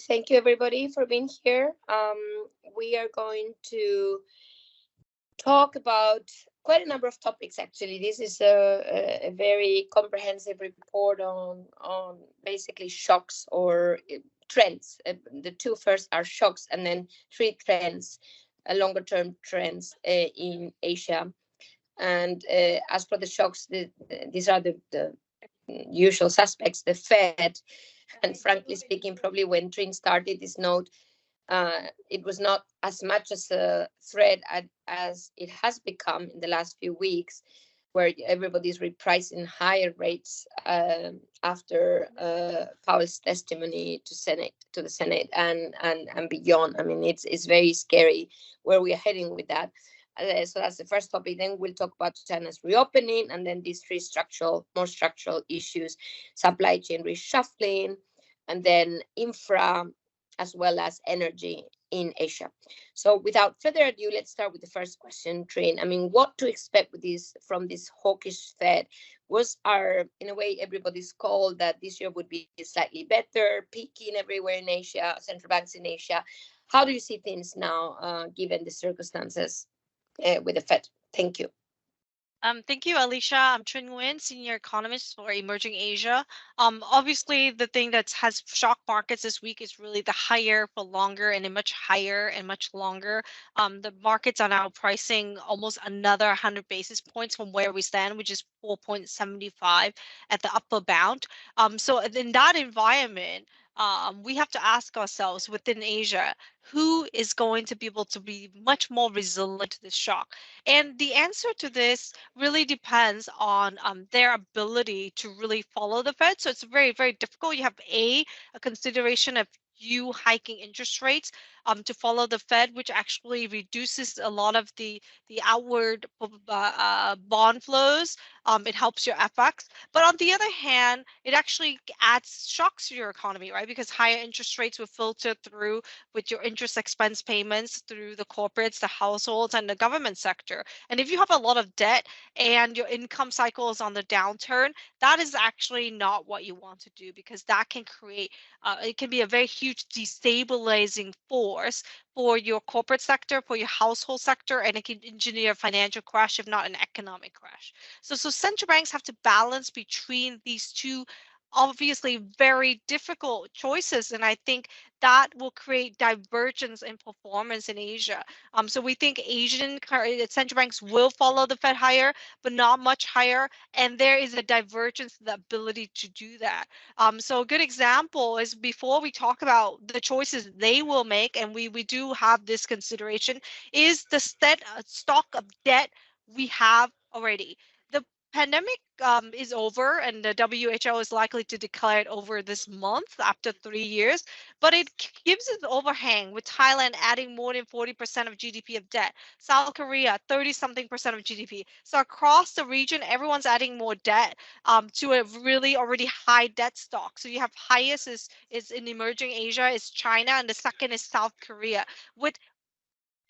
Thank you, everybody, for being here. We are going to talk about quite a number of topics. Actually, this is a very comprehensive report on basically shocks or trends. The two first are shocks, and then three trends, longer term trends in Asia. And as for the shocks, these are the usual suspects. The Fed, and frankly speaking, probably when Trin started this note, it was not as much as a threat as it has become in the last few weeks, where everybody's repricing higher rates after Powell's testimony to the Senate and beyond. I mean, it's very scary where we are heading with that. So that's the first topic. Then we'll talk about China's reopening, and then these three more structural issues: supply chain reshuffling, and then infra, as well as energy in Asia. So without further ado, let's start with the first question, Trin. I mean, what to expect with from this hawkish Fed? Was in a way, everybody's call that this year would be slightly better, peaking everywhere in Asia, central banks in Asia. How do you see things now, given the circumstances with the Fed? Thank you. Thank you, Alicia. I'm Trin Nguyen, Senior Economist for Emerging Asia. Obviously, the thing that has shocked markets this week is really the higher for longer and a much higher and much longer. The markets are now pricing almost another 100 basis points from where we stand, which is 4.75 at the upper bound. So in that environment, we have to ask ourselves within Asia, who is going to be able to be much more resilient to this shock? And the answer to this really depends on their ability to really follow the Fed. So it's very, very difficult. You have a consideration of you hiking interest rates to follow the Fed, which actually reduces a lot of the outward bond flows. It helps your FX. But on the other hand, it actually adds shocks to your economy, right? Because higher interest rates will filter through with your interest expense payments through the corporates, the households, and the government sector. And if you have a lot of debt and your income cycle is on the downturn, that is actually not what you want to do, because that can create, it can be a very huge destabilizing force for your corporate sector, for your household sector, and it can engineer a financial crash, if not an economic crash. So central banks have to balance between these two obviously very difficult choices, and I think that will create divergence in performance in Asia. So we think Asian central banks will follow the Fed higher, but not much higher, and there is a divergence in the ability to do that. So a good example is, before we talk about the choices they will make, and we do have this consideration, is the stock of debt we have already. The pandemic is over, and the WHO is likely to declare it over this month after 3 years, but it gives us overhang, with Thailand adding more than 40% of GDP of debt, South Korea 30-something% of GDP. So across the region, everyone's adding more debt to a really already high debt stock. So you have highest is in emerging Asia is China, and the second is South Korea, with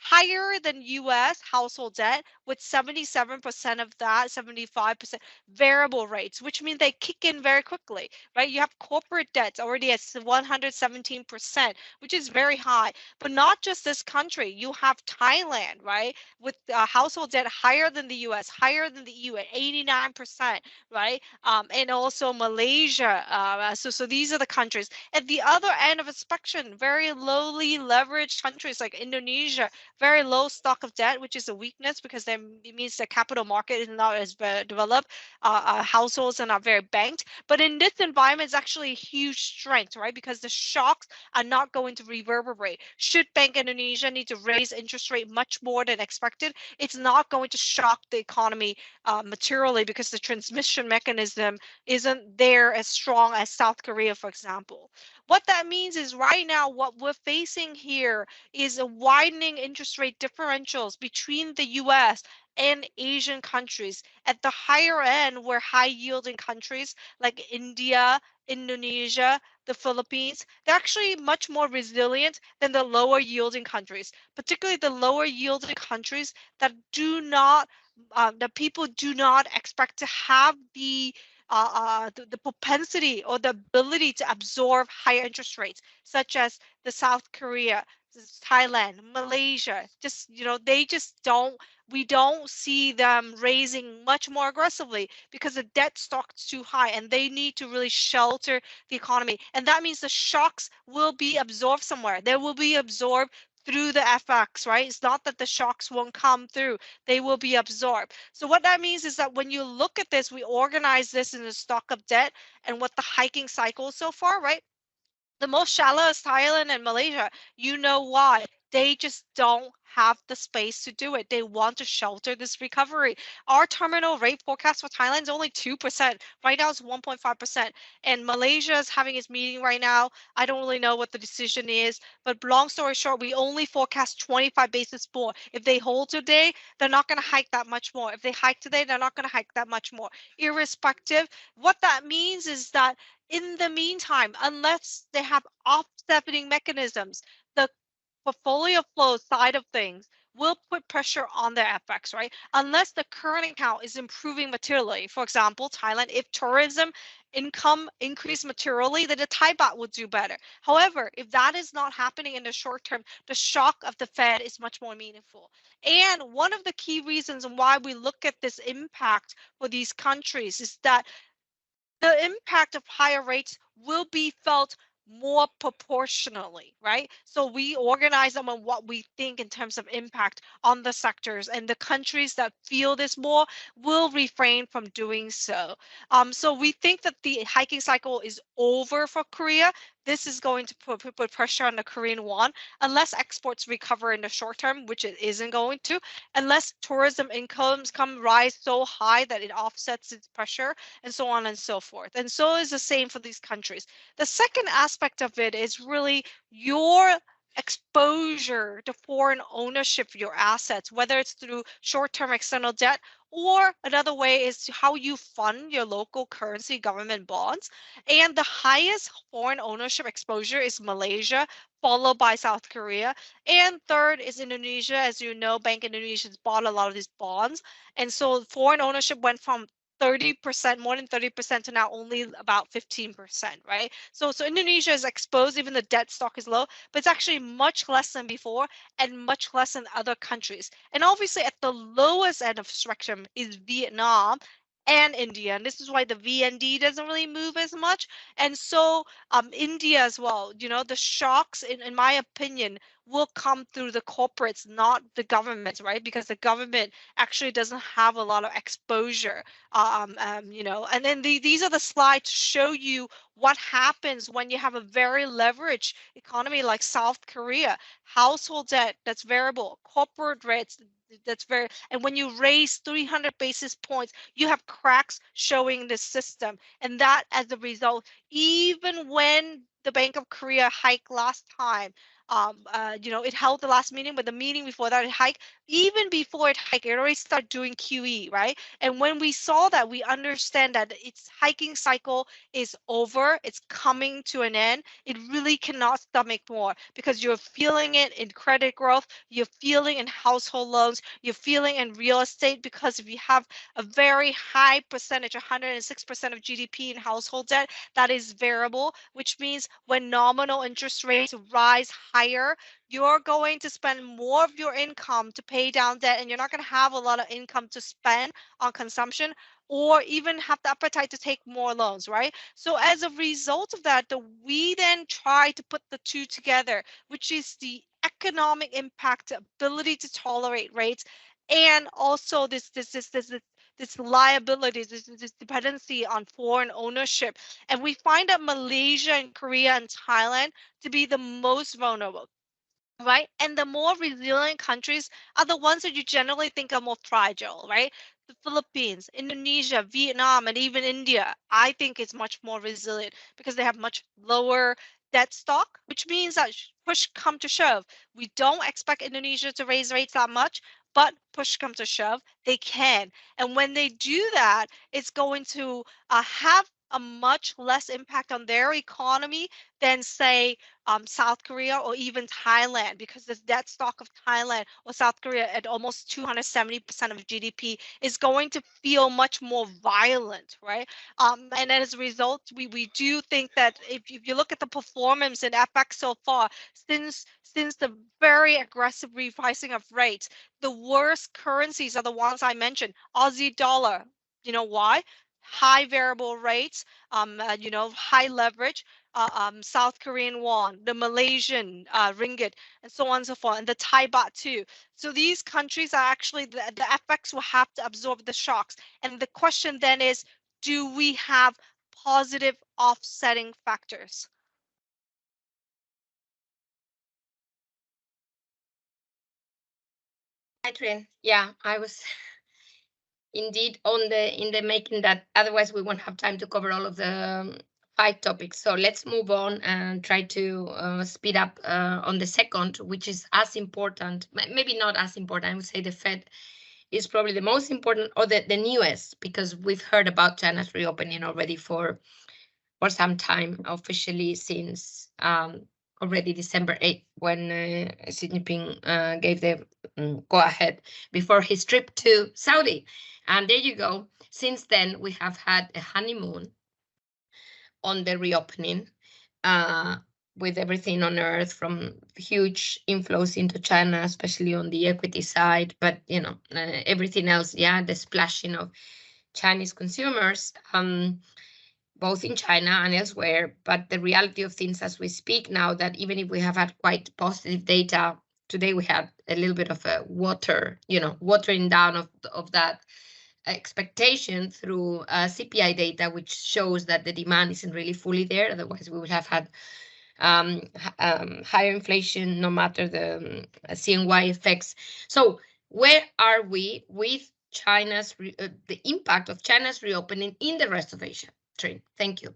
higher than US household debt, with 77% of that, 75% variable rates, which means they kick in very quickly, right? You have corporate debts already at 117%, which is very high. But not just this country, you have Thailand, right? With household debt higher than the US, higher than the EU at 89%, right? And also Malaysia. So these are the countries. At the other end of the spectrum, very lowly leveraged countries like Indonesia, very low stock of debt, which is a weakness, because then it means the capital market is not as developed. Households are not very banked. But in this environment, it's actually a huge strength, right? Because the shocks are not going to reverberate. Should Bank Indonesia need to raise interest rate much more than expected, it's not going to shock the economy materially, because the transmission mechanism isn't there as strong as South Korea, for example. What that means is, right now, what we're facing here is a widening interest rate differentials between the US and Asian countries. At the higher end, where high yielding countries like India, Indonesia, the Philippines, they're actually much more resilient than the lower yielding countries, particularly the lower yielding countries that do not that people do not expect to have the the propensity or the ability to absorb higher interest rates, such as the South Korea, Thailand, Malaysia. Just, they just don't. We don't see them raising much more aggressively because the debt stock's too high, and they need to really shelter the economy. And that means the shocks will be absorbed somewhere. They will be absorbed through the FX, right? It's not that the shocks won't come through, they will be absorbed. So what that means is that when you look at this, we organize this in the stock of debt and what the hiking cycle so far, right? The most shallow is Thailand and Malaysia. You know why? They just don't have the space to do it. They want to shelter this recovery. Our terminal rate forecast for Thailand is only 2%. Right now it's 1.5%. And Malaysia is having its meeting right now. I don't really know what the decision is, but long story short, we only forecast 25 basis more. If they hold today, they're not going to hike that much more. If they hike today, they're not going to hike that much more. Irrespective, what that means is that in the meantime, unless they have offsetting mechanisms, the portfolio flow side of things will put pressure on their FX, right? Unless the current account is improving materially. For example, Thailand, if tourism income increase materially, then the Thai baht will do better. However, if that is not happening in the short term, the shock of the Fed is much more meaningful. And one of the key reasons why we look at this impact for these countries is that the impact of higher rates will be felt more proportionally, right? So we organize them on what we think in terms of impact on the sectors, and the countries that feel this more will refrain from doing so. So we think that the hiking cycle is over for Korea. This is going to put pressure on the Korean won unless exports recover in the short term, which it isn't going to, unless tourism incomes come rise so high that it offsets its pressure, and so on and so forth. And so is the same for these countries. The second aspect of it is really your exposure to foreign ownership of your assets, whether it's through short-term external debt, or another way is how you fund your local currency government bonds. And the highest foreign ownership exposure is Malaysia, followed by South Korea. And third is Indonesia. As you know, Bank Indonesia has bought a lot of these bonds. And so foreign ownership went from 30%, more than 30% to now only about 15%, right? So Indonesia is exposed, even the debt stock is low, but it's actually much less than before and much less than other countries. And obviously at the lowest end of spectrum is Vietnam and India. And this is why the VND doesn't really move as much. And so India as well, the shocks, in my opinion, will come through the corporates, not the governments, right? Because the government actually doesn't have a lot of exposure. And then these are the slides to show you what happens when you have a very leveraged economy like South Korea, household debt that's variable, corporate rates that's very, and when you raise 300 basis points, you have cracks showing the system. And that as a result, even when the Bank of Korea hiked last time, it held the last meeting, but the meeting before that it hiked. Even before it hiked, it already started doing QE, right? And when we saw that, we understand that its hiking cycle is over. It's coming to an end. It really cannot stomach more because you're feeling it in credit growth. You're feeling in household loans. You're feeling in real estate because if you have a very high percentage, 106% of GDP in household debt, that is variable, which means when nominal interest rates rise higher, you're going to spend more of your income to pay down debt, and you're not going to have a lot of income to spend on consumption or even have the appetite to take more loans, right? So as a result of that, we then try to put the two together, which is the economic impact, ability to tolerate rates, and also this liability, this dependency on foreign ownership. And we find that Malaysia and Korea and Thailand to be the most vulnerable, right? And the more resilient countries are the ones that you generally think are more fragile, right? The Philippines, Indonesia, Vietnam, and even India, I think it's much more resilient because they have much lower debt stock, which means that push come to shove, we don't expect Indonesia to raise rates that much, but push come to shove, they can. And when they do that, it's going to have a much less impact on their economy than, say, South Korea or even Thailand, because the debt stock of Thailand or South Korea at almost 270% of GDP is going to feel much more violent, right? And as a result, we do think that if you look at the performance in FX so far, since the very aggressive repricing of rates, the worst currencies are the ones I mentioned. Aussie dollar. You know why? High variable rates, high leverage, South Korean won, the Malaysian ringgit, and so on and so forth, and the Thai baht too. So these countries are actually, the FX will have to absorb the shocks. And the question then is, do we have positive offsetting factors? Hi, Trin. Yeah, I was indeed in the making that. Otherwise, we won't have time to cover all of the 5 topics. So let's move on and try to speed up on the second, which is as important. Maybe not as important. I would say the Fed is probably the most important, or the newest, because we've heard about China's reopening already for some time, officially since already December 8th, when Xi Jinping gave the go ahead before his trip to Saudi. And there you go. Since then, we have had a honeymoon on the reopening, uh, with everything on earth, from huge inflows into China, especially on the equity side, but everything else, yeah, the splashing of Chinese consumers, both in China and elsewhere. But the reality of things as we speak now, that even if we have had quite positive data, today we had a little bit of a watering down of that expectation through CPI data, which shows that the demand isn't really fully there. Otherwise, we would have had higher inflation, no matter the CNY effects. So where are we with the impact of China's reopening in the rest of Asia? Trin, thank you.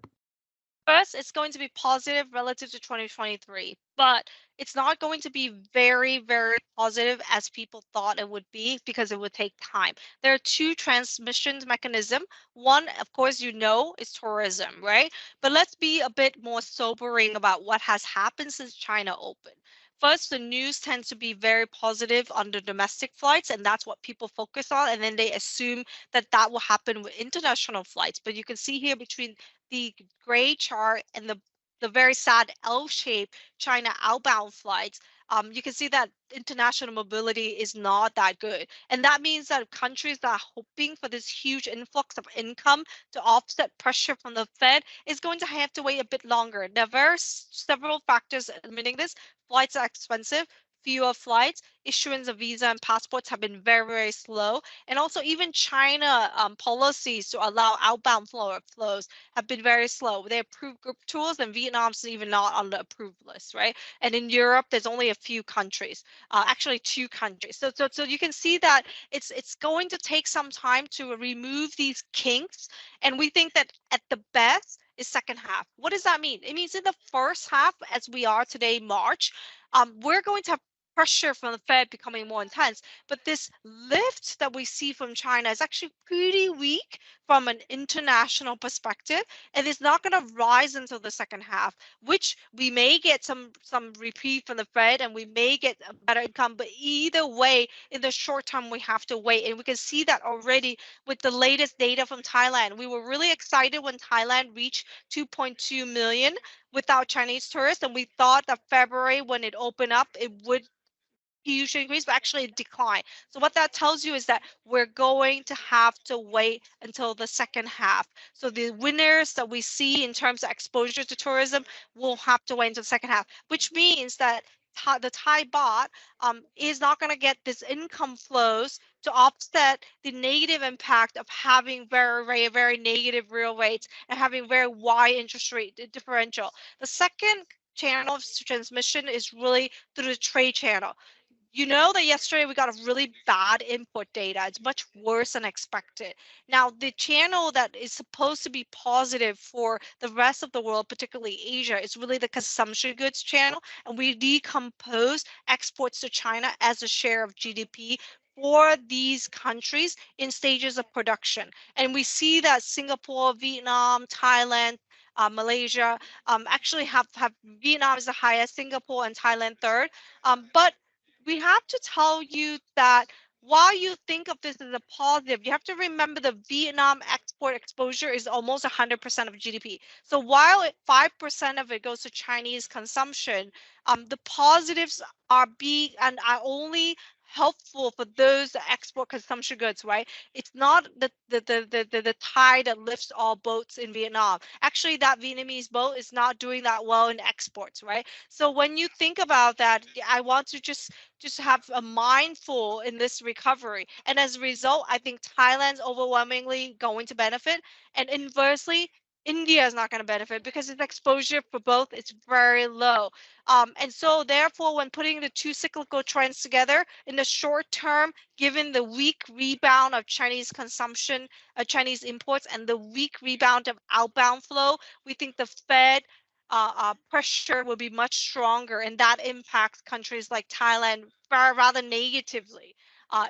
First, it's going to be positive relative to 2023, but it's not going to be very, very positive as people thought it would be, because it would take time. There are two transmission mechanisms. One, of course, is tourism, right? But let's be a bit more sobering about what has happened since China opened. First, the news tends to be very positive on the domestic flights, and that's what people focus on. And then they assume that that will happen with international flights. But you can see here between the gray chart and the very sad L-shaped China outbound flights, you can see that international mobility is not that good. And that means that countries that are hoping for this huge influx of income to offset pressure from the Fed is going to have to wait a bit longer. There are several factors admitting this. Flights are expensive, fewer flights, issuance of visa and passports have been very, very slow. And also even China policies to allow outbound flows have been very slow. They approved group tours, and Vietnam's even not on the approved list, right? And in Europe, there's only a few countries, actually 2 countries. So you can see that it's going to take some time to remove these kinks, and we think that at the best is second half. What does that mean? It means in the first half, as we are today, March, we're going to have pressure from the Fed becoming more intense. But this lift that we see from China is actually pretty weak from an international perspective, and it's not going to rise until the second half, which we may get some reprieve from the Fed, and we may get a better income. But either way, in the short term, we have to wait, and we can see that already with the latest data from Thailand. We were really excited when Thailand reached 2.2 million without Chinese tourists, and we thought that February, when it opened up, it would huge increase, but actually a decline. So what that tells you is that we're going to have to wait until the second half. So the winners that we see in terms of exposure to tourism will have to wait until the second half, which means that the Thai baht is not going to get this income flows to offset the negative impact of having very, very, very negative real rates and having very wide interest rate differential. The second channel of transmission is really through the trade channel. You know that yesterday we got a really bad input data. It's much worse than expected. Now, the channel that is supposed to be positive for the rest of the world, particularly Asia, is really the consumption goods channel. And we decompose exports to China as a share of GDP for these countries in stages of production. And we see that Singapore, Vietnam, Thailand, Malaysia actually have Vietnam is the highest, Singapore and Thailand third. But we have to tell you that while you think of this as a positive, you have to remember the Vietnam export exposure is almost 100% of GDP. So while 5% of it goes to Chinese consumption, the positives are big and are only helpful for those export consumption goods, right? It's not the tide that lifts all boats in Vietnam. Actually, that Vietnamese boat is not doing that well in exports, right? So when you think about that, I want to just have a mindful in this recovery. And as a result, I think Thailand's overwhelmingly going to benefit. And inversely, India is not going to benefit because its exposure for both is very low. And so therefore, when putting the two cyclical trends together in the short term, given the weak rebound of Chinese consumption, Chinese imports, and the weak rebound of outbound flow, we think the Fed pressure will be much stronger, and that impacts countries like Thailand rather negatively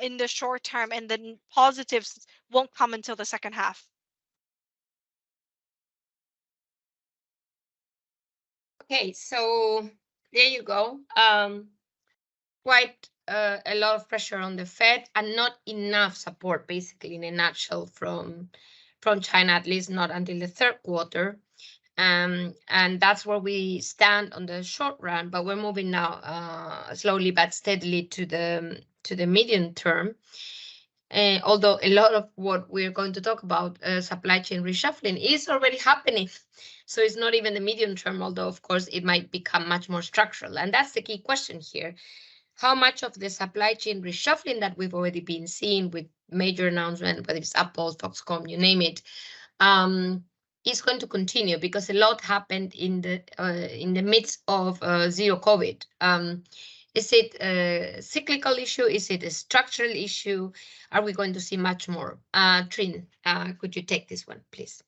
in the short term, and the positives won't come until the second half. Okay, so there you go. Quite a lot of pressure on the Fed and not enough support, basically, in a nutshell, from China, at least not until the third quarter. And that's where we stand on the short run. But we're moving now slowly but steadily to the medium term. Although a lot of what we're going to talk about, supply chain reshuffling, is already happening. So it's not even the medium term, although, of course, it might become much more structural. And that's the key question here. How much of the supply chain reshuffling that we've already been seeing with major announcements, whether it's Apple, Foxconn, you name it, is going to continue? Because a lot happened in the midst of zero COVID. Is it a cyclical issue? Is it a structural issue? Are we going to see much more? Trin, could you take this one, please?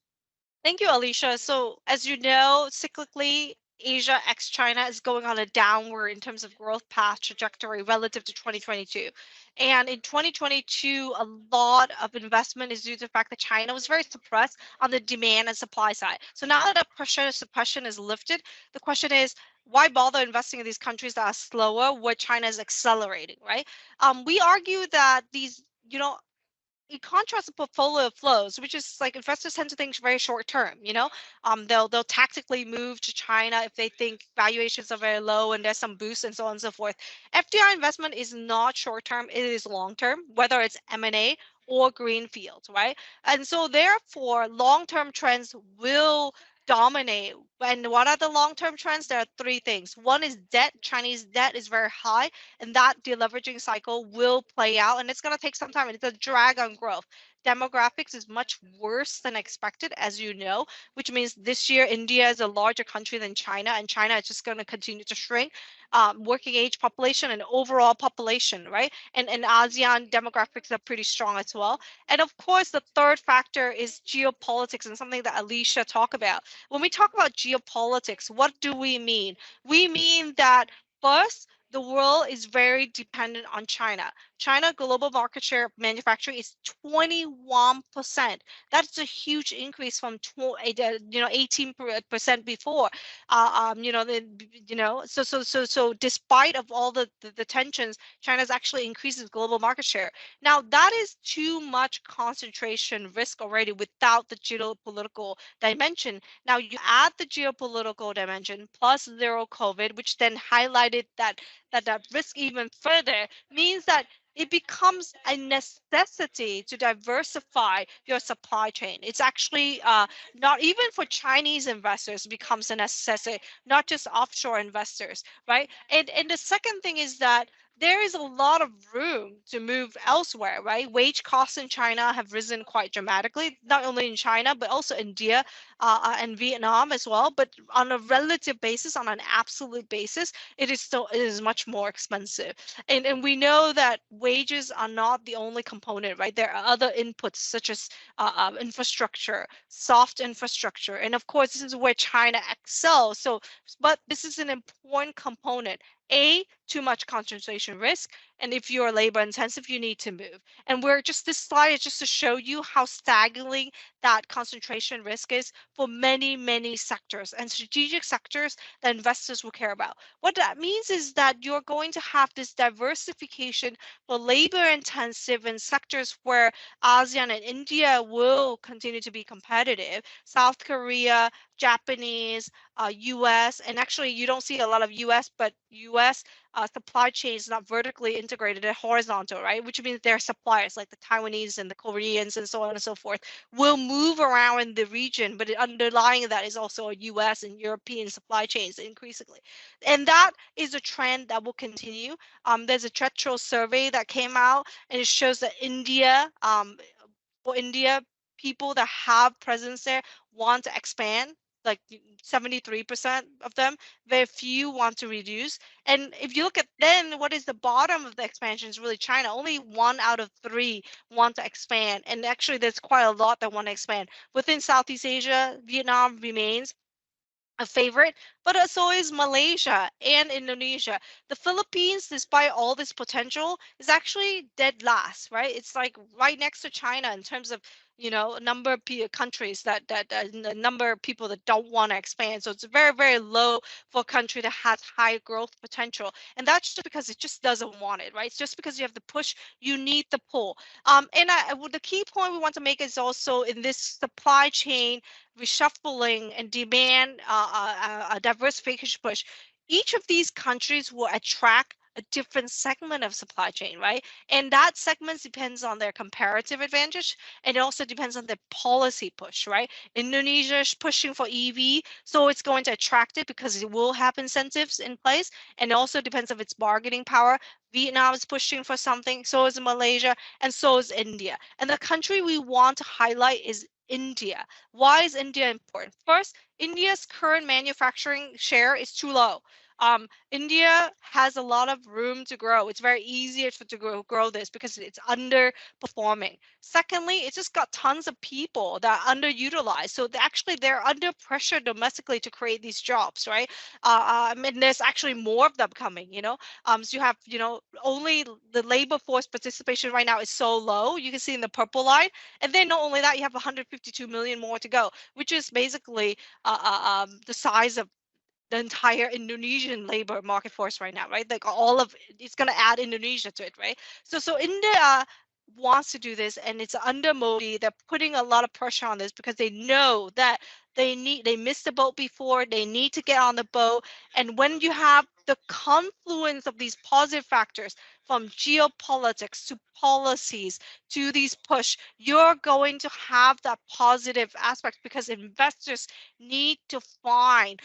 Thank you, Alicia. So as you know, cyclically, Asia ex China is going on a downward in terms of growth path trajectory relative to 2022. And in 2022, a lot of investment is due to the fact that China was very suppressed on the demand and supply side. So now that the pressure suppression is lifted, the question is, why bother investing in these countries that are slower where China is accelerating, right? We argue that these, it contrasts the portfolio flows, which is like investors tend to think very short term. They'll tactically move to China if they think valuations are very low and there's some boost and so on and so forth. FDI investment is not short term; it is long term, whether it's M&A or greenfields, right? And so therefore, long term trends will dominate. And what are the long term trends? There are three things. One is debt. Chinese debt is very high, and that deleveraging cycle will play out, and it's going to take some time. It's a drag on growth. Demographics is much worse than expected, as you know, which means this year India is a larger country than China, and China is just going to continue to shrink. Working age population and overall population, right? And ASEAN demographics are pretty strong as well. And of course, the third factor is geopolitics, and something that Alicia talked about. When we talk about geopolitics, what do we mean? We mean that first, the world is very dependent on China. China global market share of manufacturing is 21%. That's a huge increase from 18% before. So despite of all the tensions, China's actually increases global market share. Now that is too much concentration risk already without the geopolitical dimension. Now you add the geopolitical dimension plus zero COVID, which then highlighted that risk even further, means that it becomes a necessity to diversify your supply chain. It's actually not even for Chinese investors becomes a necessity, not just offshore investors, right? And the second thing is that there is a lot of room to move elsewhere, right? Wage costs in China have risen quite dramatically, not only in China, but also India and Vietnam as well. But on a relative basis, on an absolute basis, it is much more expensive. And we know that wages are not the only component, right? There are other inputs such as infrastructure, soft infrastructure. And of course, this is where China excels. So, but this is an important component. Too much concentration risk, And if you're labor intensive, you need to move. And this slide is just to show you how staggering that concentration risk is for many, many sectors and strategic sectors that investors will care about. What that means is that you're going to have this diversification for labor intensive in sectors where ASEAN and India will continue to be competitive. South Korea, Japanese, US, and actually you don't see a lot of US, but US supply chain is not vertically integrated, they're horizontal, right? Which means their suppliers like the Taiwanese and the Koreans and so on and so forth will move around in the region, but underlying that is also a US and European supply chains increasingly. And that is a trend that will continue. There's a Tretro survey that came out and it shows that for India, people that have presence there want to expand, like 73% of them. Very few want to reduce. And if you look at then what is the bottom of the expansion is really China. Only 1 out of 3 want to expand. And actually there's quite a lot that want to expand. Within Southeast Asia, Vietnam remains a favorite, but so is Malaysia and Indonesia. The Philippines, despite all this potential, is actually dead last, right? It's like right next to China in terms of number of countries that the number of people that don't want to expand. So it's very, very low for a country that has high growth potential, and that's just because it just doesn't want it, right? It's just because you have the push, you need the pull. The key point we want to make is also in this supply chain reshuffling and demand a diversification push, each of these countries will attract a different segment of supply chain, right? And that segment depends on their comparative advantage, and it also depends on their policy push, right? Indonesia is pushing for EV, so it's going to attract it because it will have incentives in place, and it also depends on its bargaining power. Vietnam is pushing for something, so is Malaysia, and so is India. And the country we want to highlight is India. Why is India important? First, India's current manufacturing share is too low. India has a lot of room to grow. It's very easy to grow this because it's underperforming. Secondly, it's just got tons of people that are underutilized. So they're under pressure domestically to create these jobs, right? And there's actually more of them coming, So you have, only the labor force participation right now is so low. You can see in the purple line. And then not only that, you have 152 million more to go, which is basically the size of the entire Indonesian labor market force right now, right? Like all of it's going to add Indonesia to it, right? So India wants to do this, and it's under Modi. They're putting a lot of pressure on this because they know that they missed the boat before. They need to get on the boat, and when you have the confluence of these positive factors from geopolitics to policies to these push, you're going to have that positive aspect because investors need to find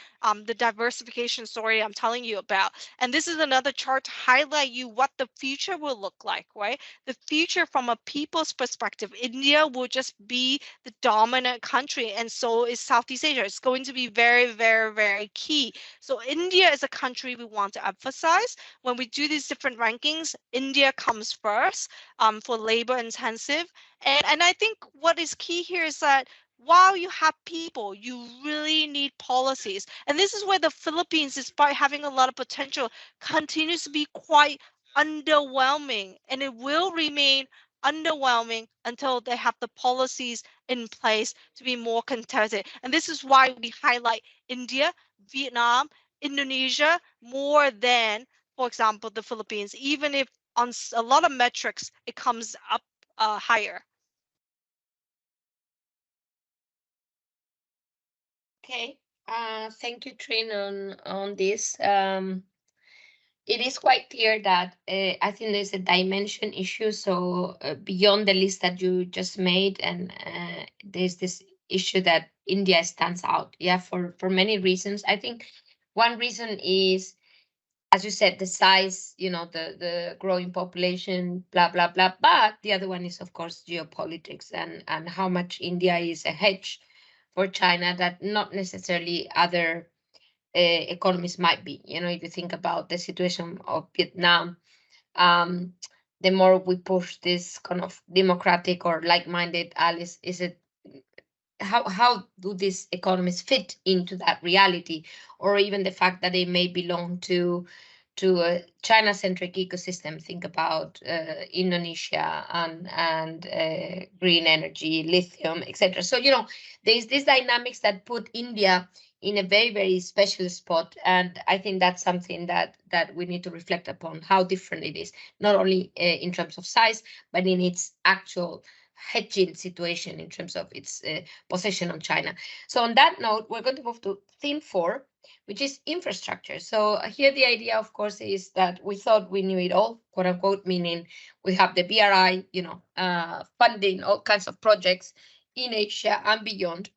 the diversification story I'm telling you about. And this is another chart to highlight you what the future will look like, right? The future from a people's perspective, India will just be the dominant country, and so is Southeast Asia. It's going to be very, very, very key. So India is a country we want to emphasize. When we do these different rankings, India comes first for labor intensive. And I think what is key here is that while you have people, you really need policies. And this is where the Philippines, despite having a lot of potential, continues to be quite underwhelming. And it will remain underwhelming until they have the policies in place to be more competitive. And this is why we highlight India, Vietnam, Indonesia more than, for example, the Philippines, even if on a lot of metrics it comes up higher. Okay. Thank you, Trin, on this. It is quite clear that I think there's a dimension issue. So beyond the list that you just made, and there's this issue that India stands out. Yeah, for many reasons. I think one reason is, as you said, the size, the growing population, blah blah blah. But the other one is, of course, geopolitics and how much India is a hedge for China that not necessarily other economies might be. If you think about the situation of Vietnam, um, the more we push this kind of democratic or like-minded allies, is it how do these economies fit into that reality, or even the fact that they may belong to to a China-centric ecosystem. Think about Indonesia and green energy, lithium, etc. So there's these dynamics that put India in a very, very special spot, and I think that's something that we need to reflect upon, how different it is, not only in terms of size, but in its actual hedging situation in terms of its position on China. So on that note, we're going to move to theme 4, which is infrastructure. So here the idea, of course, is that we thought we knew it all, quote unquote, meaning we have the BRI, funding all kinds of projects in Asia and beyond.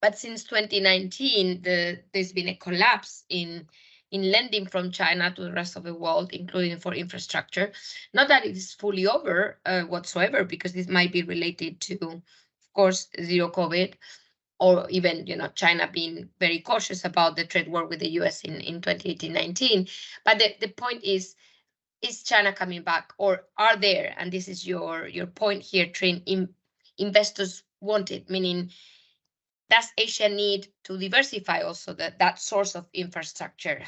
But since 2019, there's been a collapse in lending from China to the rest of the world, including for infrastructure. Not that it is fully over whatsoever, because this might be related to, of course, zero COVID, or even China being very cautious about the trade war with the US in 2018-19. But the point is China coming back, or are there, and this is your point here, Trin, investors want it, meaning does Asia need to diversify also that source of infrastructure?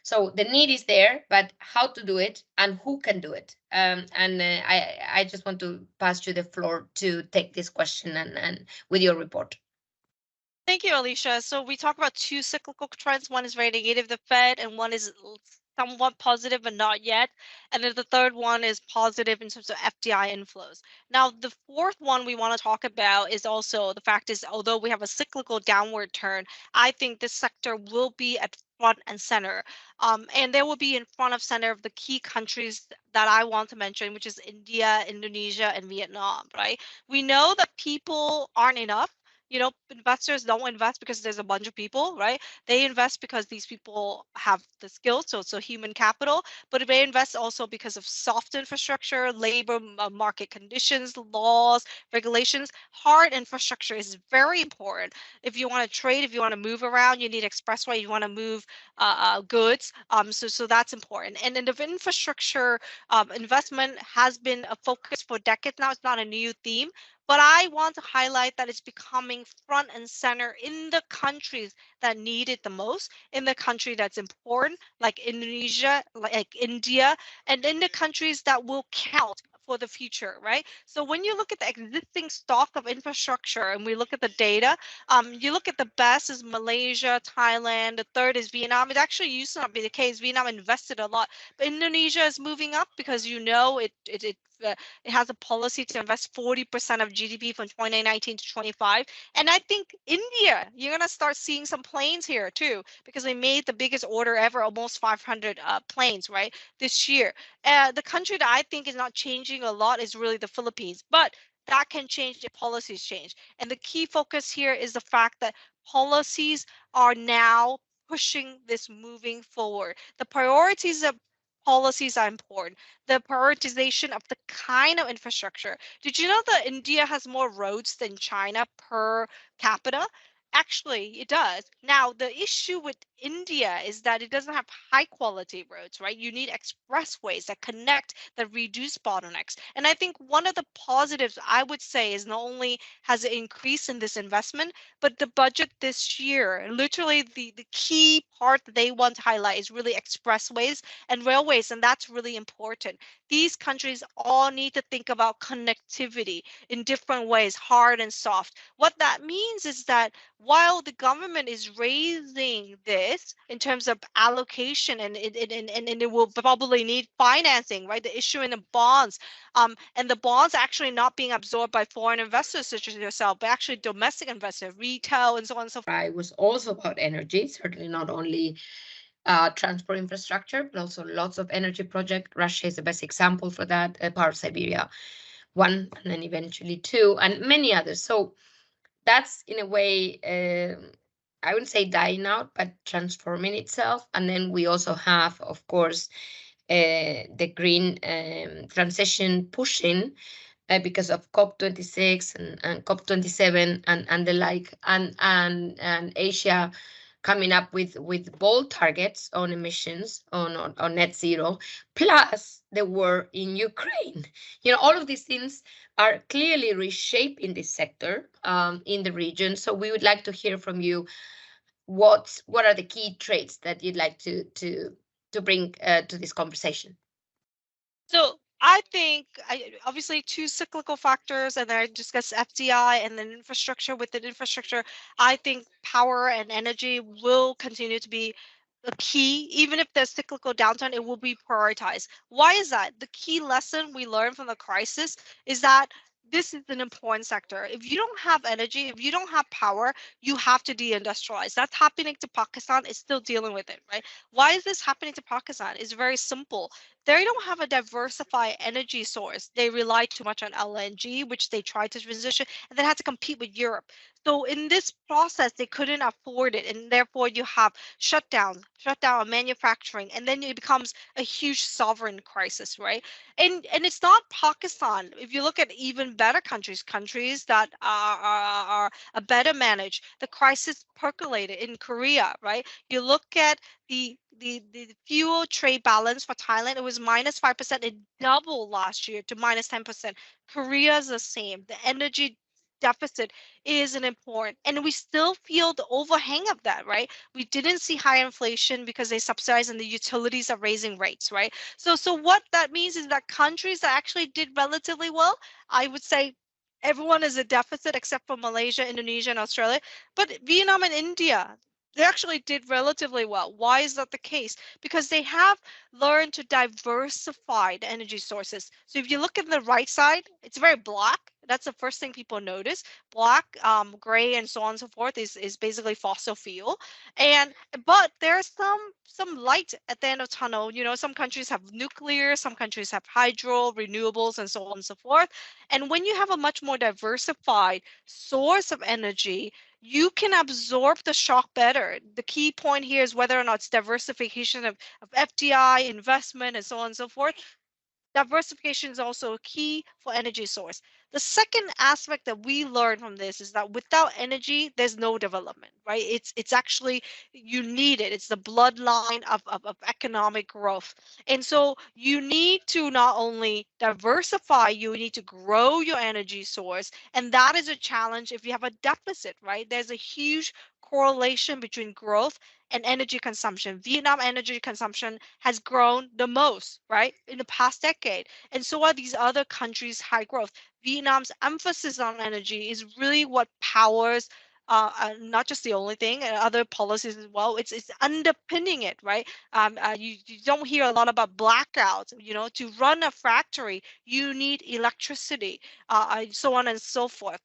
So the need is there, but how to do it and who can do it? I just want to pass you the floor to take this question and with your report. Thank you, Alicia. So we talk about two cyclical trends. One is very negative, the Fed, and one is somewhat positive, but not yet. And then the third one is positive in terms of FDI inflows. Now, the fourth one we want to talk about is also the fact is, although we have a cyclical downward turn, I think this sector will be at front and center. And they will be in front of center of the key countries that I want to mention, which is India, Indonesia, and Vietnam, right? We know that people aren't enough. Investors don't invest because there's a bunch of people, right? They invest because these people have the skills, so human capital, but they invest also because of soft infrastructure, labor market conditions, laws, regulations. Hard infrastructure is very important. If you want to trade, if you want to move around, you need expressway, you want to move goods. So that's important. And then the infrastructure investment has been a focus for decades now. It's not a new theme. But I want to highlight that it's becoming front and center in the countries that need it the most, in the country that's important, like Indonesia, like India, and in the countries that will count for the future, right? So when you look at the existing stock of infrastructure and we look at the data, you look at the best is Malaysia, Thailand, the third is Vietnam. It actually used to not be the case. Vietnam invested a lot, but Indonesia is moving up because it has a policy to invest 40% of GDP from 2019 to 25. And I think India, you're going to start seeing some planes here too, because they made the biggest order ever, almost 500 planes, right, this year. The country that I think is not changing a lot is really the Philippines, but that can change if policies change. And the key focus here is the fact that policies are now pushing this moving forward. The priorities of policies are important. The prioritization of the kind of infrastructure. Did you know that India has more roads than China per capita? Actually, it does. Now, the issue with India is that it doesn't have high quality roads, right? You need expressways that connect, that reduce bottlenecks. And I think one of the positives I would say is not only has it increased in this investment, but the budget this year, literally the key part that they want to highlight is really expressways and railways, and that's really important. These countries all need to think about connectivity in different ways, hard and soft. What that means is that while the government is raising this in terms of allocation and it will probably need financing, right? The issuing of bonds, and the bonds actually not being absorbed by foreign investors such as yourself, but actually domestic investors, retail, and so on and so forth. It was also about energy, certainly not only transport infrastructure, but also lots of energy projects. Russia is the best example for that. Power of Siberia, one, and then eventually two, and many others. So that's in a way, I wouldn't say dying out, but transforming itself. And then we also have, of course, the green transition pushing because of COP26 and COP27 and the like, and Asia coming up with bold targets on emissions, on net zero, plus the war in Ukraine. All of these things are clearly reshaping this sector in the region. So we would like to hear from you. What are the key traits that you'd like to to bring to this conversation? So I think obviously two cyclical factors, and then I discuss FDI and then infrastructure. Within infrastructure, I think power and energy will continue to be the key. Even if there's cyclical downturn, it will be prioritized. Why is that? The key lesson we learned from the crisis is that this is an important sector. If you don't have energy, if you don't have power, you have to deindustrialize. That's happening to Pakistan. It's still dealing with it, right? Why is this happening to Pakistan? It's very simple. They don't have a diversified energy source. They rely too much on LNG, which they tried to transition, and then had to compete with Europe. So in this process, they couldn't afford it, and therefore you have shutdown of manufacturing, and then it becomes a huge sovereign crisis, right? And it's not Pakistan. If you look at even better countries that are better managed, the crisis percolated in Korea, right? You look at the fuel trade balance for Thailand, it was -5%. It doubled last year to -10%. Korea is the same. The energy deficit is an important, and we still feel the overhang of that, right? We didn't see high inflation because they subsidize and the utilities are raising rates, right? So what that means is that countries that actually did relatively well, I would say everyone is a deficit except for Malaysia, Indonesia, and Australia. But Vietnam and India, they actually did relatively well. Why is that the case? Because they have learned to diversify the energy sources. So if you look at the right side, it's very black. That's the first thing people notice. Black, gray, and so on and so forth is basically fossil fuel. And but there's some light at the end of the tunnel. You know, some countries have nuclear, some countries have hydro, renewables, and so on and so forth. And when you have a much more diversified source of energy, you can absorb the shock better. The key point here is whether or not it's diversification of FDI, investment, and so on and so forth. Diversification is also a key for energy source. The second aspect that we learn from this is that without energy, there's no development, right? It's actually you need it. It's the bloodline of economic growth. And so you need to not only diversify, you need to grow your energy source. And that is a challenge if you have a deficit, right? There's a huge correlation between growth and energy consumption. Vietnam energy consumption has grown the most, right, in the past decade. And so are these other countries' high growth. Vietnam's emphasis on energy is really what powers not just the only thing, and other policies as well. It's underpinning it, right? You don't hear a lot about blackouts. You know, to run a factory, you need electricity, so on and so forth.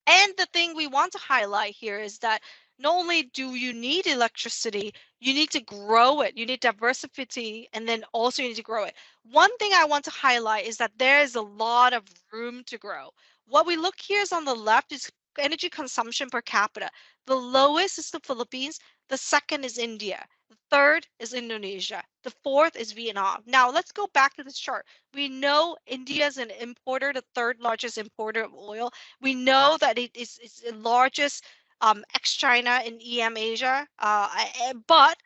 And the thing we want to highlight here is that not only do you need electricity, you need to grow it. You need diversity, and then also you need to grow it. One thing I want to highlight is that there is a lot of room to grow. What we look here is on the left is energy consumption per capita. The lowest is the Philippines. The second is India. The third is Indonesia. The fourth is Vietnam. Now let's go back to this chart. We know India is an importer, the third largest importer of oil. We know that it's the largest ex-China in EM Asia, but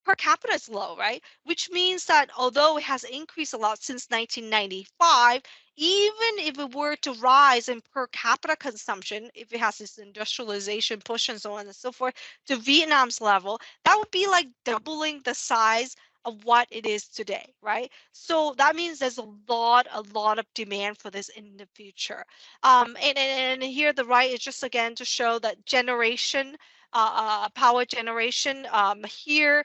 per capita is low, right? Which means that although it has increased a lot since 1995, even if it were to rise in per capita consumption, if it has this industrialization push and so on and so forth to Vietnam's level, that would be like doubling the size of what it is today, right? So that means there's a lot of demand for this in the future. And here the right is just again to show that generation, power generation here,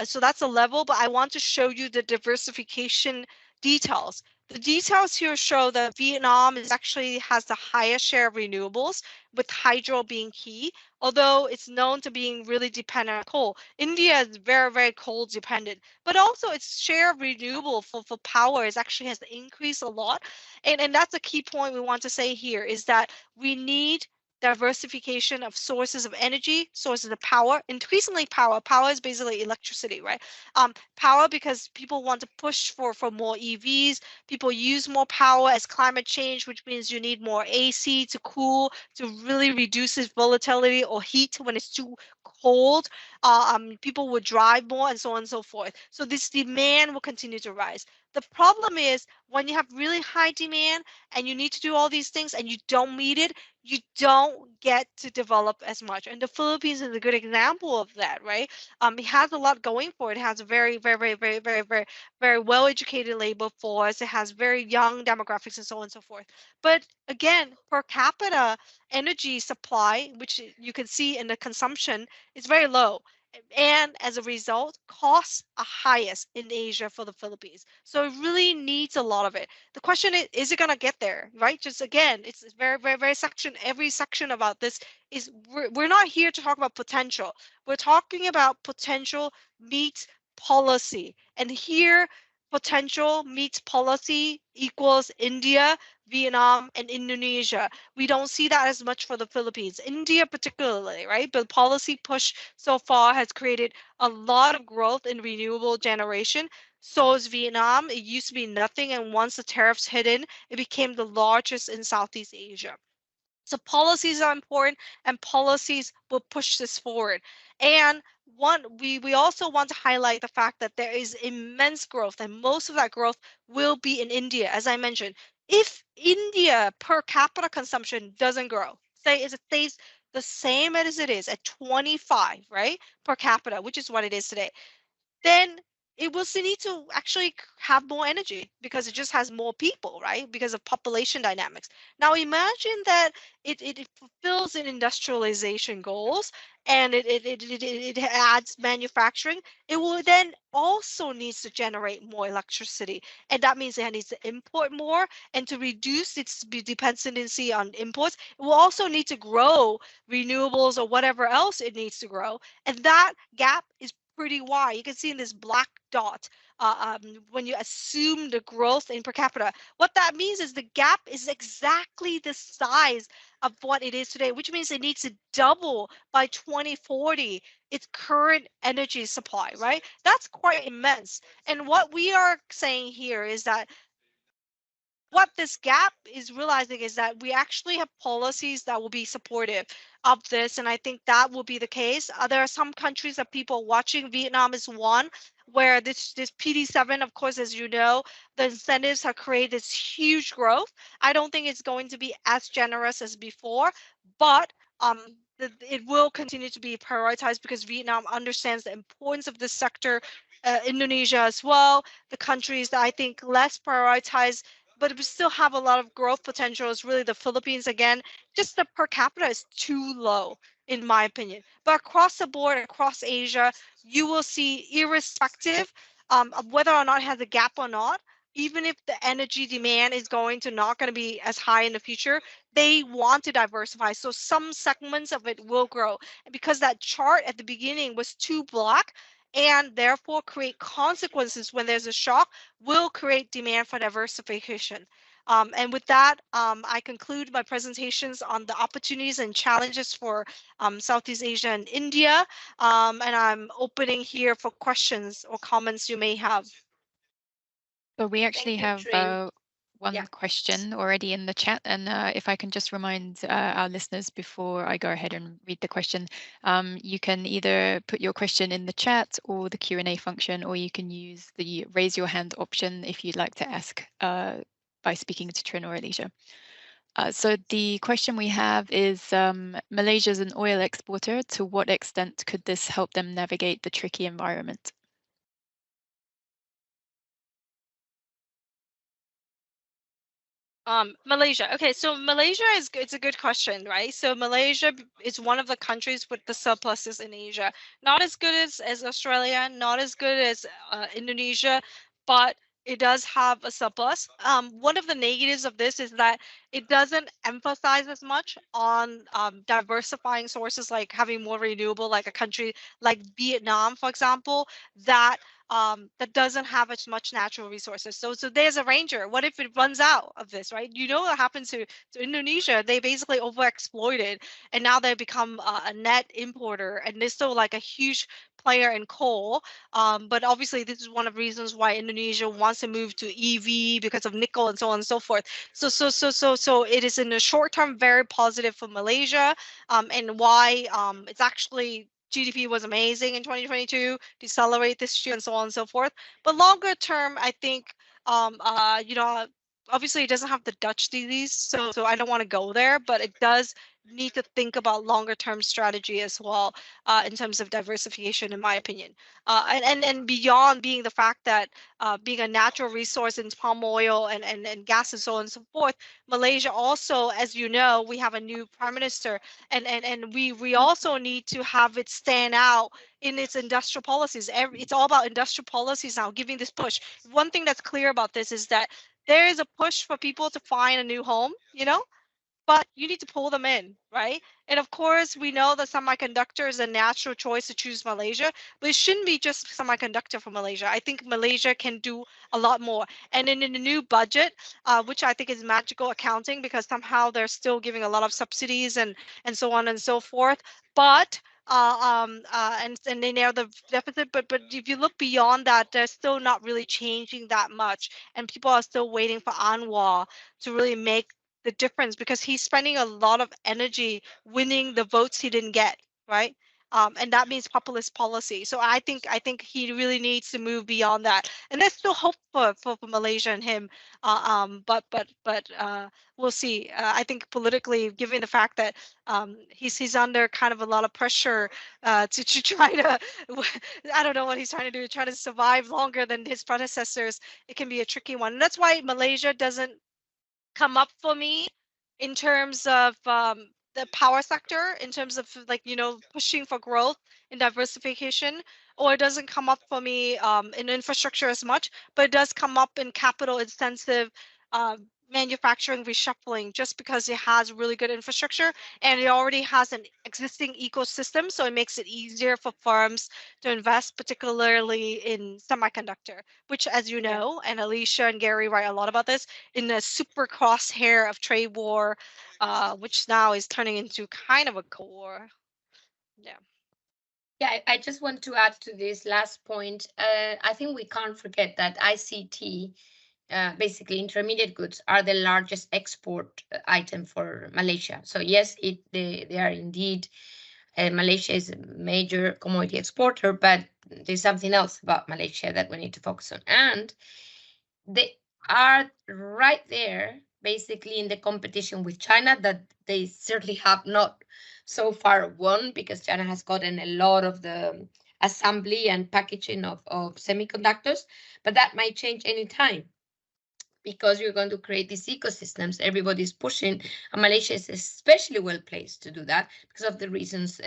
so that's a level, but I want to show you the diversification details. The details here show that Vietnam is actually has the highest share of renewables, with hydro being key, although it's known to being really dependent on coal. India is very, very coal dependent, but also its share of renewable for power is actually has increased a lot. And that's a key point we want to say here is that we need diversification of sources of energy, sources of power, increasingly power. Power is basically electricity, right? Power because people want to push for more EVs. People use more power as climate change, which means you need more AC to cool, to really reduce its volatility or heat when it's too cold. People will drive more and so on and so forth. So this demand will continue to rise. The problem is when you have really high demand and you need to do all these things and you don't meet it, you don't get to develop as much. And the Philippines is a good example of that, right? It has a lot going for it. It has a very, very, very, very, very, very, very well-educated labor force. It has very young demographics and so on and so forth. But again, per capita energy supply, which you can see in the consumption, is very low. And as a result, costs are highest in Asia for the Philippines. So it really needs a lot of it. The question is it going to get there, right? Just again, it's very, very, very every section about this is we're not here to talk about potential. We're talking about potential meets policy. And here, potential meets policy equals India, Vietnam, and Indonesia. We don't see that as much for the Philippines. India particularly, right? But policy push so far has created a lot of growth in renewable generation. So is Vietnam. It used to be nothing, and once the tariffs hit in, it became the largest in Southeast Asia. So policies are important, and policies will push this forward. And we also want to highlight the fact that there is immense growth, and most of that growth will be in India, as I mentioned. If India per capita consumption doesn't grow, say it stays the same as it is at 25, right, per capita, which is what it is today, then it will still need to actually have more energy because it just has more people, right? Because of population dynamics. Now imagine that it fulfills in industrialization goals and it adds manufacturing. It will then also needs to generate more electricity. And that means it needs to import more, and to reduce its dependency on imports, it will also need to grow renewables or whatever else it needs to grow. And that gap is pretty wide. You can see in this black dot when you assume the growth in per capita. What that means is the gap is exactly the size of what it is today, which means it needs to double by 2040 its current energy supply, right? That's quite immense. And what we are saying here is that what this gap is realizing is that we actually have policies that will be supportive of this, and I think that will be the case. There are some countries that people watching. Vietnam is one where this PD7, of course, as you know, the incentives have created this huge growth. I don't think it's going to be as generous as before, but it will continue to be prioritized because Vietnam understands the importance of this sector. Indonesia as well, the countries that I think less prioritized but we still have a lot of growth potential is really the Philippines again. Just the per capita is too low, in my opinion. But across the board, across Asia, you will see, irrespective of whether or not it has a gap or not, even if the energy demand is not going to be as high in the future, they want to diversify. So some segments of it will grow. And because that chart at the beginning was too black, and therefore create consequences when there's a shock, will create demand for diversification. And with that, I conclude my presentations on the opportunities and challenges for Southeast Asia and India. And I'm opening here for questions or comments you may have. So we actually Thank you, have Trin. one Yeah. question already in the chat, and if I can just remind our listeners before I go ahead and read the question, you can either put your question in the chat or the Q&A function, or you can use the raise your hand option if you'd like to ask by speaking to Trin or Alicia. So the question we have is, Malaysia's an oil exporter. To what extent could this help them navigate the tricky environment? Malaysia. Okay, so Malaysia it's a good question, right? So Malaysia is one of the countries with the surpluses in Asia. Not as good as Australia, not as good as Indonesia, but it does have a surplus. One of the negatives of this is that it doesn't emphasize as much on diversifying sources, like having more renewable, like a country like Vietnam, for example, that that doesn't have as much natural resources. So there's a ranger. What if it runs out of this, right? You know what happened to Indonesia? They basically overexploited, and now they become a net importer, and they're still like a huge player in coal. But obviously, this is one of the reasons why Indonesia wants to move to EV because of nickel and so on and so forth. So it is in the short term very positive for Malaysia, and why it's actually GDP was amazing in 2022, decelerate this year, and so on and so forth. But longer term, I think You know, obviously it doesn't have the Dutch disease, so I don't want to go there, but it does need to think about longer term strategy as well, in terms of diversification, in my opinion. And beyond being the fact that being a natural resource in palm oil and gas and so on and so forth, Malaysia also, as you know, we have a new prime minister, and we also need to have it stand out in its industrial policies. It's all about industrial policies now, giving this push. One thing that's clear about this is that there is a push for people to find a new home, you know, but you need to pull them in, right? And of course, we know that semiconductor is a natural choice to choose Malaysia, but it shouldn't be just semiconductor for Malaysia. I think Malaysia can do a lot more. And in the new budget, which I think is magical accounting because somehow they're still giving a lot of subsidies and so on and so forth. But and they narrow the deficit, but if you look beyond that, they're still not really changing that much, and people are still waiting for Anwar to really make the difference because he's spending a lot of energy winning the votes he didn't get, right? And that means populist policy. So I think he really needs to move beyond that, and there's still hope for Malaysia and him. But we'll see. I think politically, given the fact that he's under kind of a lot of pressure to try to, I don't know what he's trying to do, try to survive longer than his predecessors. It can be a tricky one. And that's why Malaysia doesn't come up for me in terms of the power sector, in terms of like, you know, pushing for growth and diversification, or it doesn't come up for me in infrastructure as much, but it does come up in capital intensive manufacturing reshuffling just because it has really good infrastructure and it already has an existing ecosystem, so it makes it easier for firms to invest, particularly in semiconductor, which, as you know, and Alicia and Gary write a lot about this, in a super crosshair of trade war, which now is turning into kind of a core. Yeah. Yeah, I just want to add to this last point. I think we can't forget that ICT, basically intermediate goods, are the largest export item for Malaysia. So yes, they are indeed, Malaysia is a major commodity exporter, but there's something else about Malaysia that we need to focus on. And they are right there, basically in the competition with China that they certainly have not so far won, because China has gotten a lot of the assembly and packaging of semiconductors, but that might change anytime because you're going to create these ecosystems. Everybody's pushing, and Malaysia is especially well placed to do that because of the reasons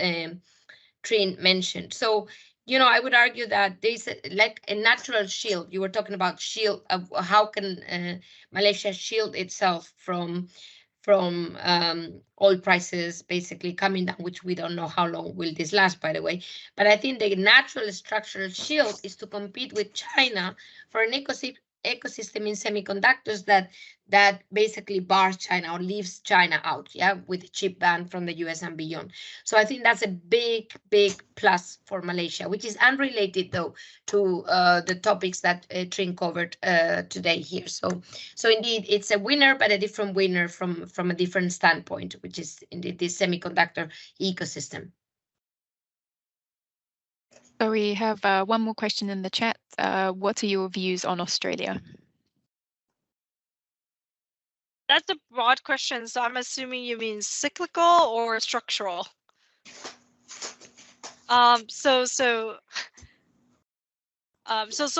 Trin mentioned. So, you know, I would argue that there's like a natural shield. You were talking about shield. How can Malaysia shield itself from oil prices basically coming down, which we don't know how long will this last, by the way. But I think the natural structural shield is to compete with China for an ecosystem in semiconductors that basically bars China or leaves China out, yeah, with the chip ban from the US and beyond. So I think that's a big plus for Malaysia, which is unrelated though to the topics that Trin covered today here. So indeed, it's a winner, but a different winner from a different standpoint, which is indeed this semiconductor ecosystem. So we have one more question in the chat. What are your views on Australia? That's a broad question, so I'm assuming you mean cyclical or structural. So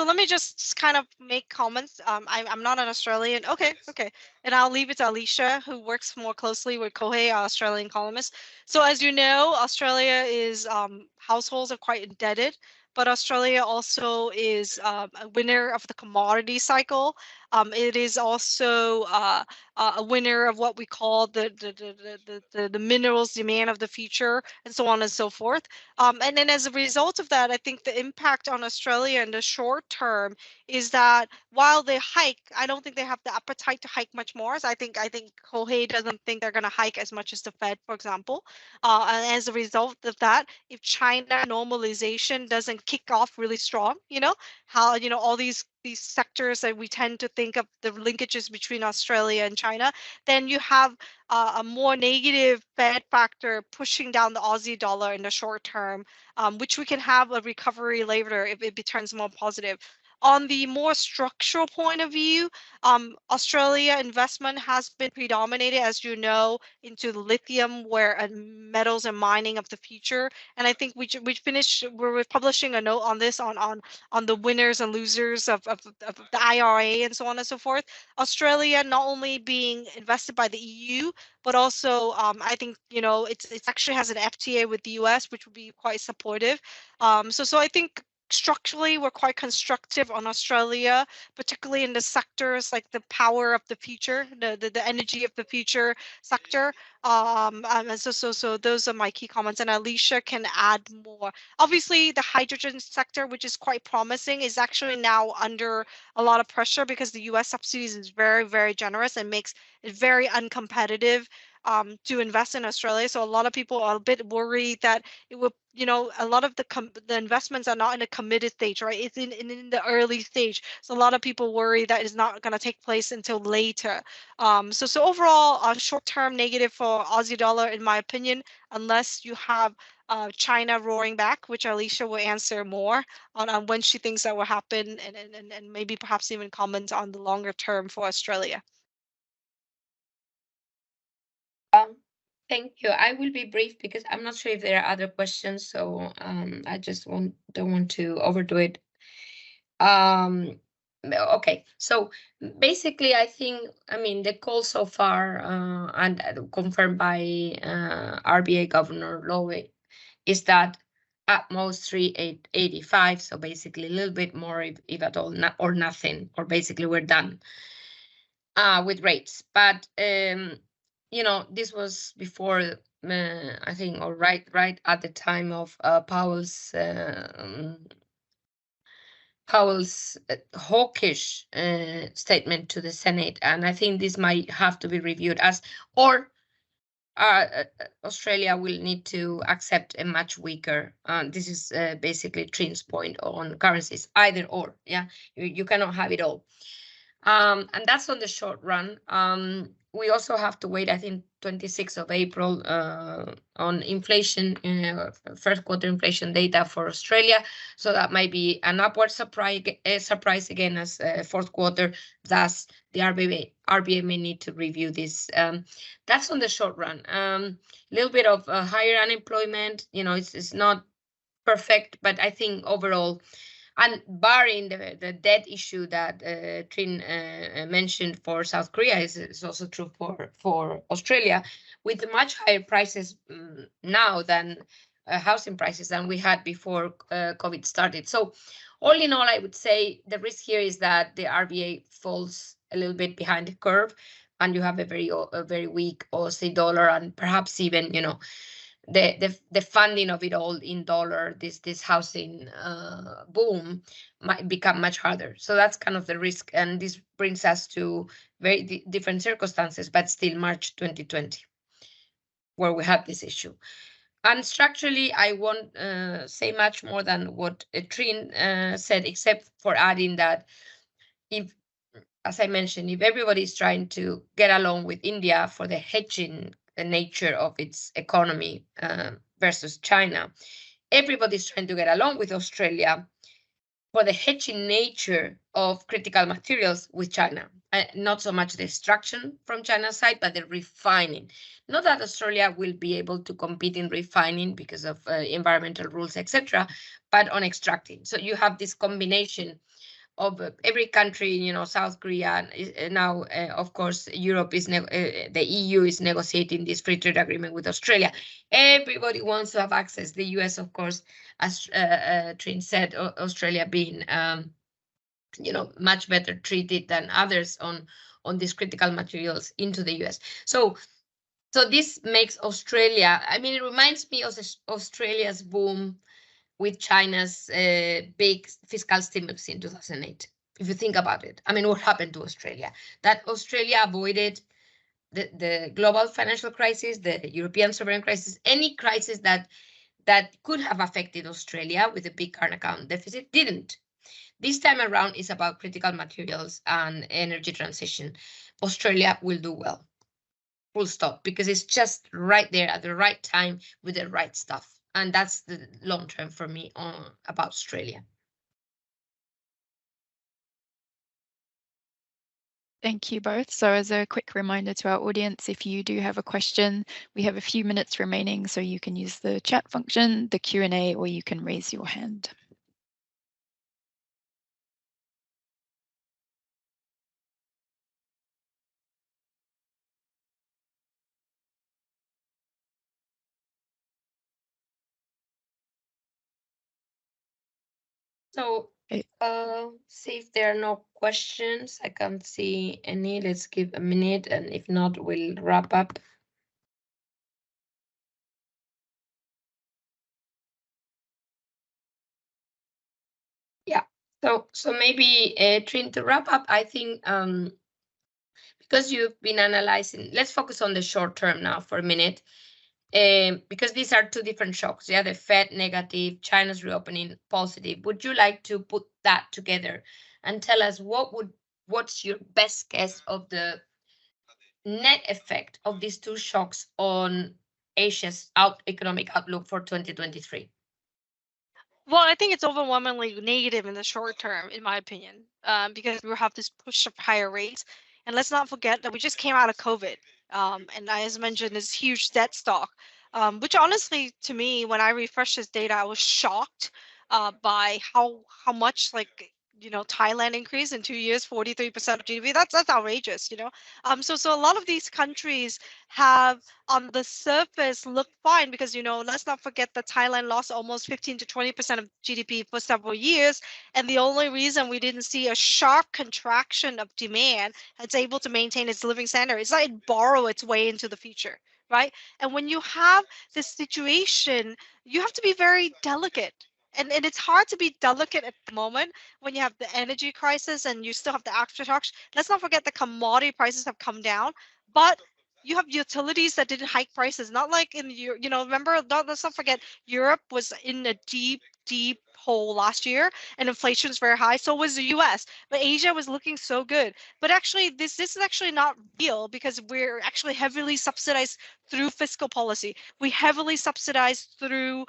let me just kind of make comments. I'm not an Australian. Okay. And I'll leave it to Alicia, who works more closely with Kohei, our Australian columnist. So as you know, Australia is households are quite indebted, but Australia also is a winner of the commodity cycle. It is also a winner of what we call the minerals demand of the future, and so on and so forth. And then as a result of that, I think the impact on Australia in the short term is that while they hike, I don't think they have the appetite to hike much more. So I think Kohei doesn't think they're going to hike as much as the Fed, for example. And as a result of that, if China normalization doesn't kick off really strong, how all these sectors that we tend to think of the linkages between Australia and China, then you have a more negative Fed factor pushing down the Aussie dollar in the short term, which we can have a recovery later if it turns more positive. On the more structural point of view, Australia investment has been predominated, as you know, into lithium, where metals and mining of the future. And I think we're publishing a note on this on the winners and losers of the IRA and so on and so forth. Australia not only being invested by the EU, but also I think it's actually has an FTA with the US, which would be quite supportive. So I think structurally we're quite constructive on Australia, particularly in the sectors like the power of the future, the energy of the future sector. And so those are my key comments, and Alicia can add more. Obviously, the hydrogen sector, which is quite promising, is actually now under a lot of pressure because the US subsidies is very, very generous and makes it very uncompetitive to invest in Australia. So a lot of people are a bit worried that it will, a lot of the investments are not in a committed stage, right? It's in the early stage. So a lot of people worry that it's not going to take place until later. So overall, a short-term negative for Aussie dollar, in my opinion, unless you have China roaring back, which Alicia will answer more on when she thinks that will happen, and maybe perhaps even comment on the longer term for Australia. Thank you. I will be brief because I'm not sure if there are other questions, so I just don't want to overdo it. Okay, so basically, I mean, the call so far and confirmed by RBA Governor Lowe is that at most 3.85, so basically a little bit more if at all, or nothing, or basically we're done with rates. But this was before I think, or right at the time of Powell's hawkish statement to the Senate, and I think this might have to be reviewed or Australia will need to accept a much weaker. This is basically Trin's point on currencies, either or. Yeah, you cannot have it all. And that's on the short run. We also have to wait, I think, 26th of April on inflation, first quarter inflation data for Australia. So that might be an upward surprise again as fourth quarter. Thus, the RBA may need to review this. That's on the short run. A little bit of higher unemployment. It's not perfect, but I think overall, and barring the debt issue that Trin mentioned for South Korea, is also true for Australia, with much higher prices now than housing prices than we had before COVID started. So all in all, I would say the risk here is that the RBA falls a little bit behind the curve, and you have a very weak Aussie dollar, and perhaps even the funding of it all in dollar, this housing boom might become much harder. So that's kind of the risk, and this brings us to very different circumstances, but still March 2020, where we had this issue. And structurally, I won't say much more than what Trin said, except for adding that if, as I mentioned, if everybody is trying to get along with India for the hedging nature of its economy versus China, everybody's trying to get along with Australia for the hedging nature of critical materials with China. Not so much the extraction from China's side, but the refining. Not that Australia will be able to compete in refining because of environmental rules, etc., but on extracting. So you have this combination of every country, South Korea, now, of course, Europe is, the EU is negotiating this free trade agreement with Australia. Everybody wants to have access. The US, of course, as Trin said, Australia being, much better treated than others on these critical materials into the US. So this makes Australia, I mean, it reminds me of Australia's boom with China's big fiscal stimulus in 2008. If you think about it, I mean, what happened to Australia? That Australia avoided the global financial crisis, the European sovereign crisis, any crisis that could have affected Australia with a big current account deficit, didn't. This time around is about critical materials and energy transition. Australia will do well, full stop, because it's just right there at the right time with the right stuff. And that's the long term for me about Australia. Thank you both. So as a quick reminder to our audience, if you do have a question, we have a few minutes remaining, so you can use the chat function, the Q&A, or you can raise your hand. So, see if there are no questions. I can't see any. Let's give a minute, and if not, we'll wrap up. Yeah. So maybe Trin, to wrap up, I think because you've been analyzing, let's focus on the short term now for a minute. Because these are two different shocks. Yeah, the Fed negative, China's reopening positive. Would you like to put that together and tell us what's your best guess of the net effect of these two shocks on Asia's economic outlook for 2023? Well, I think it's overwhelmingly negative in the short term, in my opinion, because we have this push of higher rates. And let's not forget that we just came out of COVID. And as mentioned, this huge debt stock, which honestly, to me, when I refreshed this data, I was shocked by how much Thailand increased in 2 years, 43% of GDP. That's outrageous. So a lot of these countries have on the surface look fine because let's not forget that Thailand lost almost 15 to 20% of GDP for several years, and the only reason we didn't see a sharp contraction of demand, it's able to maintain its living standard, is that it borrow its way into the future, right? And when you have this situation, you have to be very delicate. And it's hard to be delicate at the moment when you have the energy crisis and you still have the aftershocks. Let's not forget the commodity prices have come down, but you have utilities that didn't hike prices, not like in remember, let's not forget Europe was in a deep hole last year and inflation is very high. So was the US, but Asia was looking so good. But actually this is actually not real because we're actually heavily subsidized through fiscal policy. We heavily subsidized through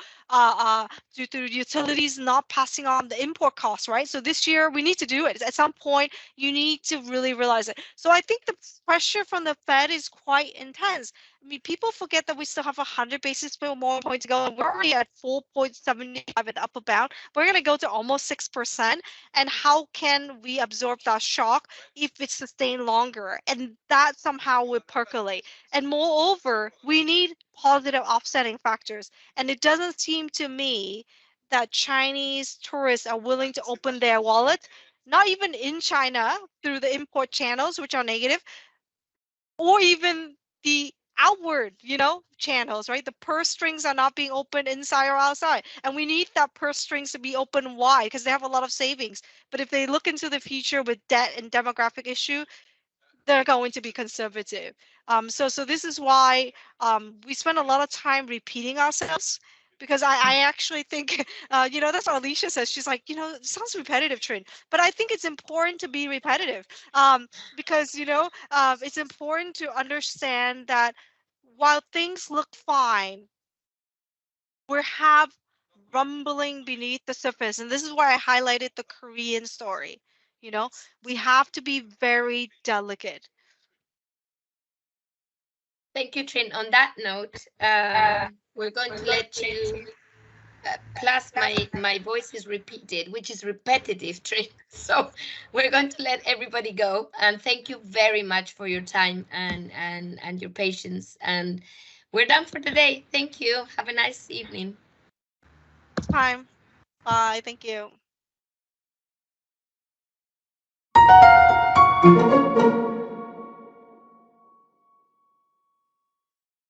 utilities not passing on the import costs, right? So this year we need to do it. At some point you need to really realize it. So I think the pressure from the Fed is quite intense. I mean, people forget that we still have 100 basis point more points to go, and we're already at 4.75 at upper bound. We're going to go to almost 6%. And how can we absorb that shock if it's sustained longer? And that somehow will percolate. And moreover, we need positive offsetting factors. And it doesn't seem to me that Chinese tourists are willing to open their wallet, not even in China through the import channels, which are negative, or even the outward, channels, right? The purse strings are not being opened inside or outside. And we need that purse strings to be open wide because they have a lot of savings. But if they look into the future with debt and demographic issue, they're going to be conservative. So this is why we spend a lot of time repeating ourselves because I actually think, that's what Alicia says. She's like, it sounds repetitive, Trin, but I think it's important to be repetitive because, it's important to understand that while things look fine, we have rumbling beneath the surface. And this is why I highlighted the Korean story. We have to be very delicate. Thank you, Trin. On that note, we're going to let you. Plus, my voice is repeated, which is repetitive, Trin. So we're going to let everybody go. And thank you very much for your time and your patience. And we're done for today. Thank you. Have a nice evening. Time. Bye. Thank you.